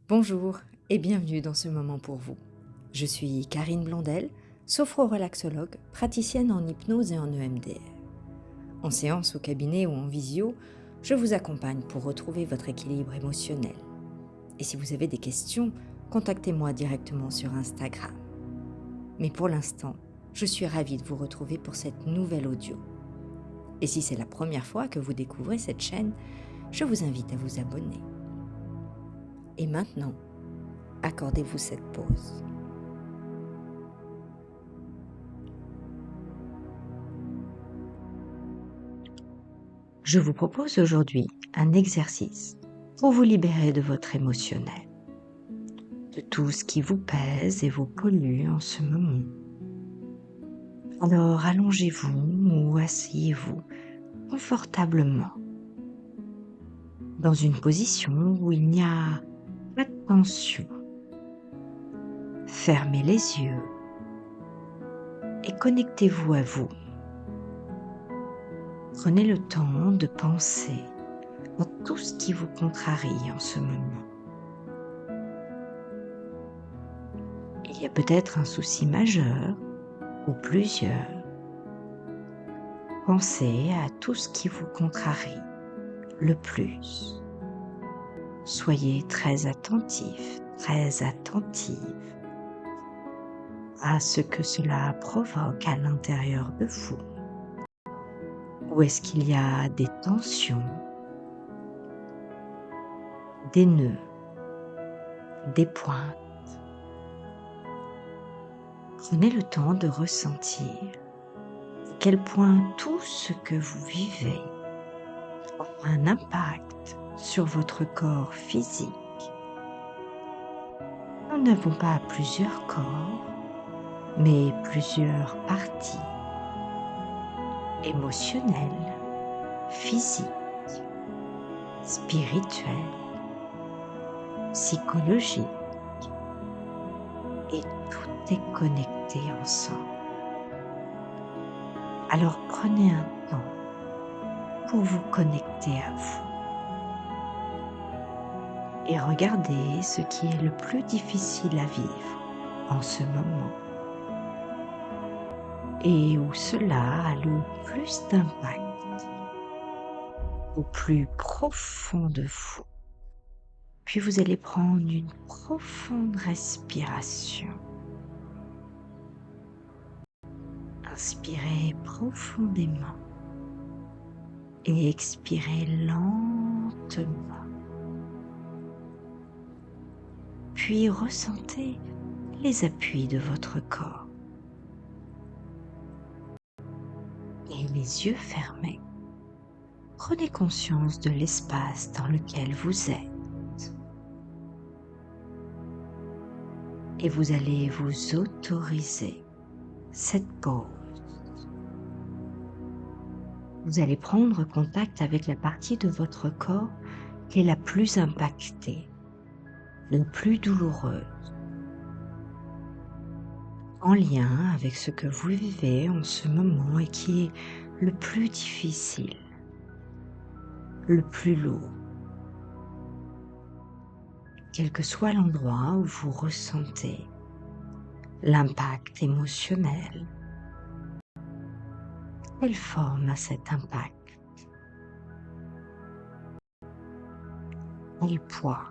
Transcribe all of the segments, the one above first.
Bonjour et bienvenue dans ce moment pour vous. Je suis Karine Blondel, sophrorelaxologue, praticienne en hypnose et en EMDR. En séance au cabinet ou en visio, je vous accompagne pour retrouver votre équilibre émotionnel. Et si vous avez des questions, contactez-moi directement sur Instagram. Mais pour l'instant, je suis ravie de vous retrouver pour cette nouvelle audio. Et si c'est la première fois que vous découvrez cette chaîne, je vous invite à vous abonner. Et maintenant, accordez-vous cette pause. Je vous propose aujourd'hui un exercice pour vous libérer de votre émotionnel, de tout ce qui vous pèse et vous pollue en ce moment. Alors allongez-vous ou asseyez-vous confortablement dans une position où il n'y a pas de tension. Fermez les yeux et connectez-vous à vous. Prenez le temps de penser à tout ce qui vous contrarie en ce moment. Il y a peut-être un souci majeur ou plusieurs. Pensez à tout ce qui vous contrarie le plus. Soyez très attentif, très attentive à ce que cela provoque à l'intérieur de vous. Où est-ce qu'il y a des tensions, des nœuds, des pointes? Prenez le temps de ressentir à quel point tout ce que vous vivez a un impact sur votre corps physique. Nous n'avons pas plusieurs corps, mais plusieurs parties émotionnelles, physiques, spirituelles, psychologiques, et tout est connecté ensemble. Alors prenez un temps pour vous connecter à vous et regardez ce qui est le plus difficile à vivre en ce moment et où cela a le plus d'impact au plus profond de vous. Puis vous allez prendre une profonde respiration. Inspirez profondément et expirez lentement. Puis ressentez les appuis de votre corps. Et les yeux fermés, prenez conscience de l'espace dans lequel vous êtes. Et vous allez vous autoriser cette pause. Vous allez prendre contact avec la partie de votre corps qui est la plus impactée, la plus douloureuse, en lien avec ce que vous vivez en ce moment et qui est le plus difficile, le plus lourd. Quel que soit l'endroit où vous ressentez l'impact émotionnel, quelle forme a cet impact? Quel poids?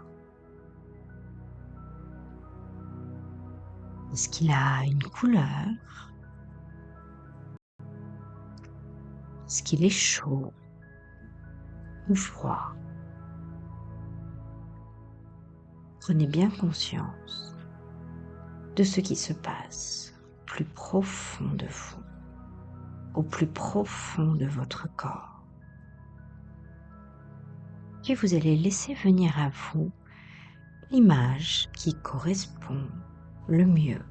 Est-ce qu'il a une couleur? Est-ce qu'il est chaud ou froid? Prenez bien conscience de ce qui se passe au plus profond de vous, au plus profond de votre corps. Puis vous allez laisser venir à vous l'image qui correspond le mieux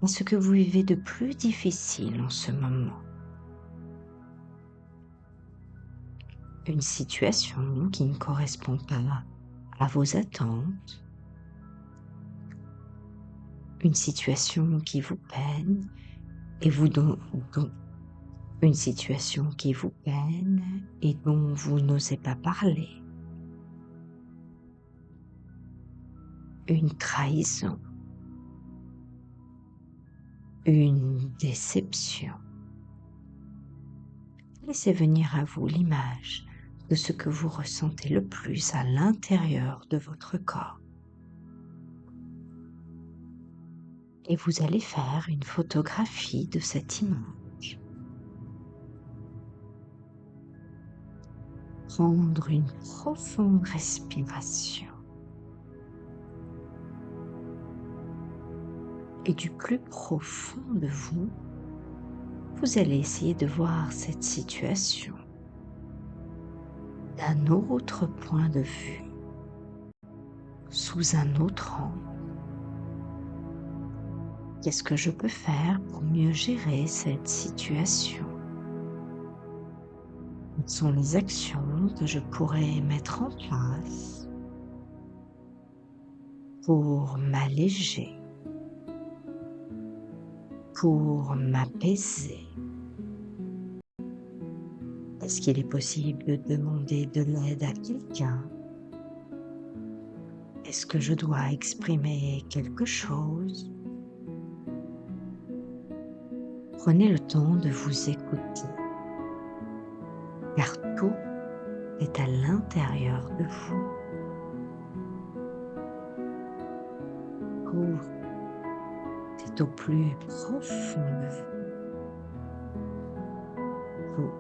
à ce que vous vivez de plus difficile en ce moment. Une situation qui ne correspond pas à vos attentes, une situation qui vous peine et une situation qui vous peine et dont vous n'osez pas parler. une trahison, une déception. Laissez venir à vous l'image de ce que vous ressentez le plus à l'intérieur de votre corps. Et vous allez faire une photographie de cette image. Prendre une profonde respiration. Et du plus profond de vous, vous allez essayer de voir cette situation d'un autre point de vue, sous un autre angle. Qu'est-ce que je peux faire pour mieux gérer cette situation? Quelles sont les actions que je pourrais mettre en place pour m'alléger, pour m'apaiser? Est-ce qu'il est possible de demander de l'aide à quelqu'un? Est-ce que je dois exprimer quelque chose? Prenez le temps de vous écouter, car tout est à l'intérieur de vous. Tout est au plus profond de vous. Tout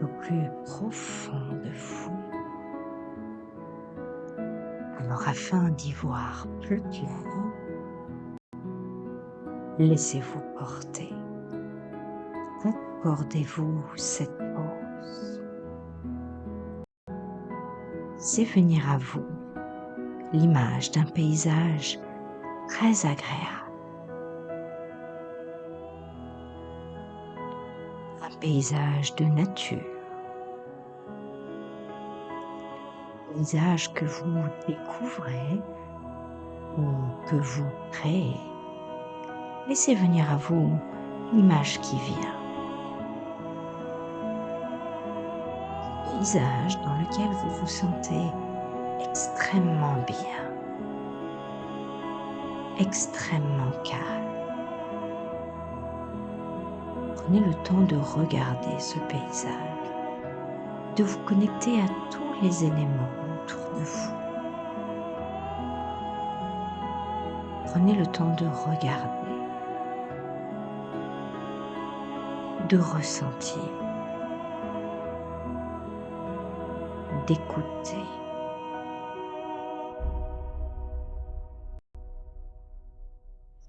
au plus profond de vous. Alors afin d'y voir plus clair, laissez-vous porter. Accordez-vous cette pause. C'est venir à vous l'image d'un paysage très agréable. Un paysage de nature. Un paysage que vous découvrez ou que vous créez. Laissez venir à vous l'image qui vient. Un paysage dans lequel vous vous sentez extrêmement bien, extrêmement calme. Prenez le temps de regarder ce paysage, de vous connecter à tous les éléments autour de vous. Prenez le temps de regarder, de ressentir, d'écouter.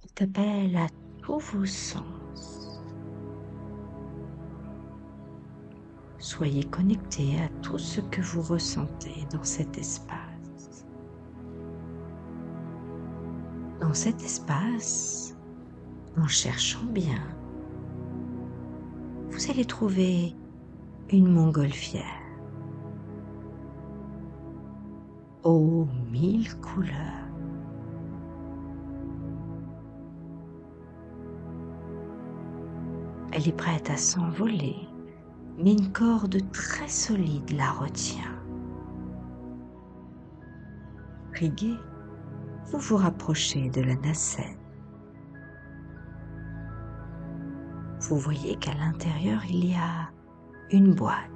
Faites appel à tous vos sens. Soyez connectés à tout ce que vous ressentez dans cet espace. Dans cet espace, en cherchant bien, vous allez trouver une montgolfière aux 1000 couleurs. Elle est prête à s'envoler, mais une corde très solide la retient. Intrigué, vous vous rapprochez de la nacelle. Vous voyez qu'à l'intérieur, il y a une boîte.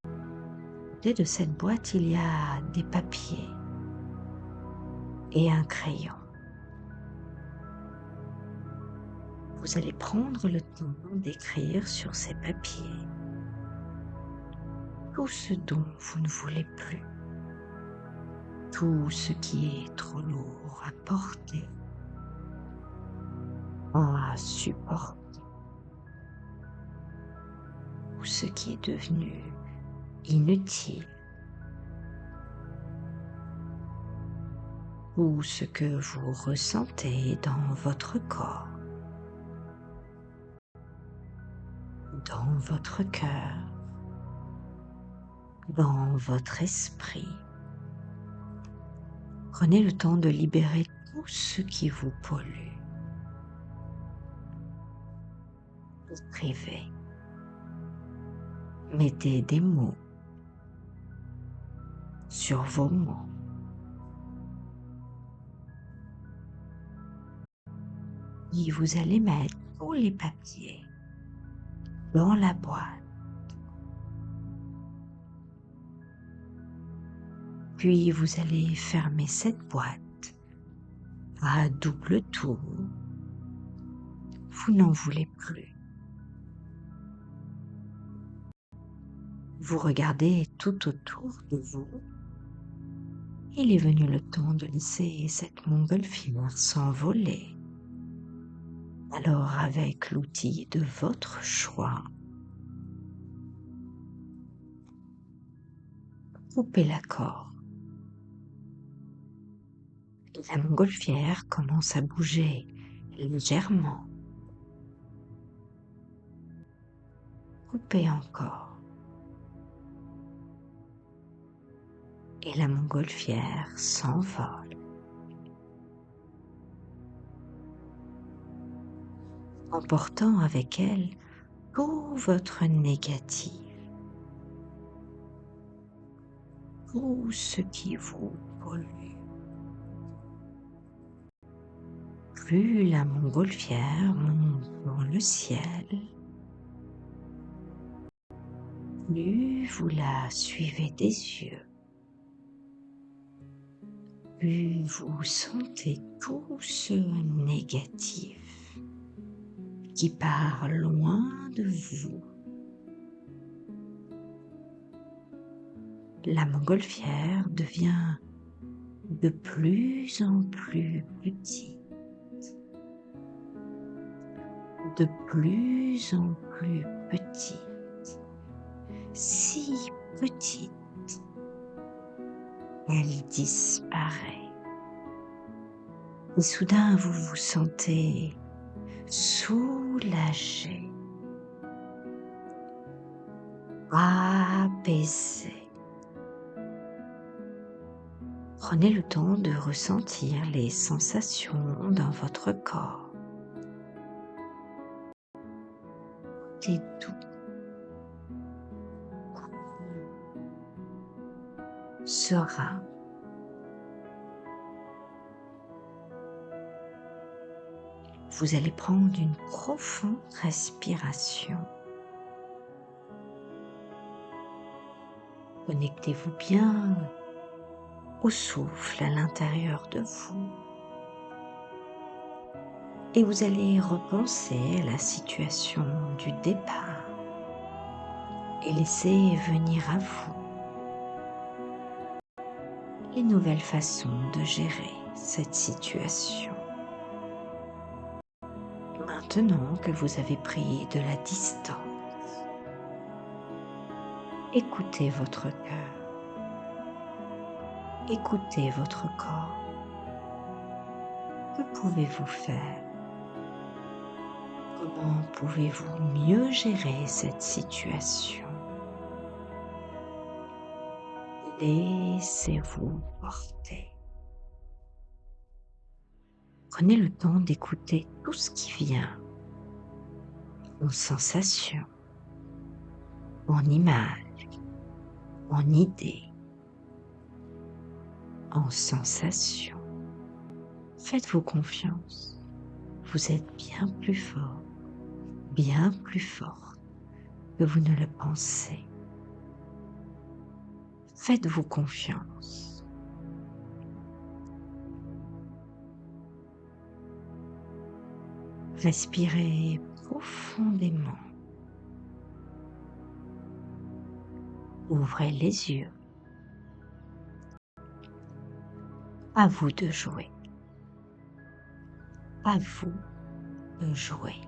À côté de cette boîte, il y a des papiers et un crayon. Vous allez prendre le temps d'écrire sur ces papiers tout ce dont vous ne voulez plus, tout ce qui est trop lourd à porter, à supporter, tout ce qui est devenu inutile, tout ce que vous ressentez dans votre corps, dans votre cœur, dans votre esprit. Prenez le temps de libérer tout ce qui vous pollue. Écrivez. Mettez des mots. sur vos mots. Et vous allez mettre tous les papiers dans la boîte. Puis vous allez fermer cette boîte à double tour. Vous n'en voulez plus. Vous regardez tout autour de vous. Il est venu le temps de laisser cette montgolfière s'envoler. Alors, avec l'outil de votre choix, coupez la corde. Et la montgolfière commence à bouger légèrement. Coupez encore. Et la montgolfière s'envole. Emportant avec elle tout votre négatif, tout ce qui vous pollue. Plus la montgolfière monte dans le ciel, plus vous la suivez des yeux, plus vous sentez tout ce négatif qui part loin de vous. La montgolfière devient de plus en plus petite, de plus en plus petite, si petite, elle disparaît. Et soudain, vous vous sentez soulagé, apaisé. Prenez le temps de ressentir les sensations dans votre corps. Tout est doux, serein. Vous allez prendre une profonde respiration. Connectez-vous bien au souffle à l'intérieur de vous. Et vous allez repenser à la situation du départ et laisser venir à vous les nouvelles façons de gérer cette situation. Maintenant que vous avez pris de la distance, écoutez votre cœur, écoutez votre corps. Que pouvez-vous faire? Comment pouvez-vous mieux gérer cette situation? Laissez-vous porter. Prenez le temps d'écouter tout ce qui vient en sensations, en images, en idées, en sensations. Faites-vous confiance. Vous êtes bien plus fort, bien plus fort que vous ne le pensez. Faites-vous confiance. Respirez profondément. Ouvrez les yeux. À vous de jouer. À vous de jouer.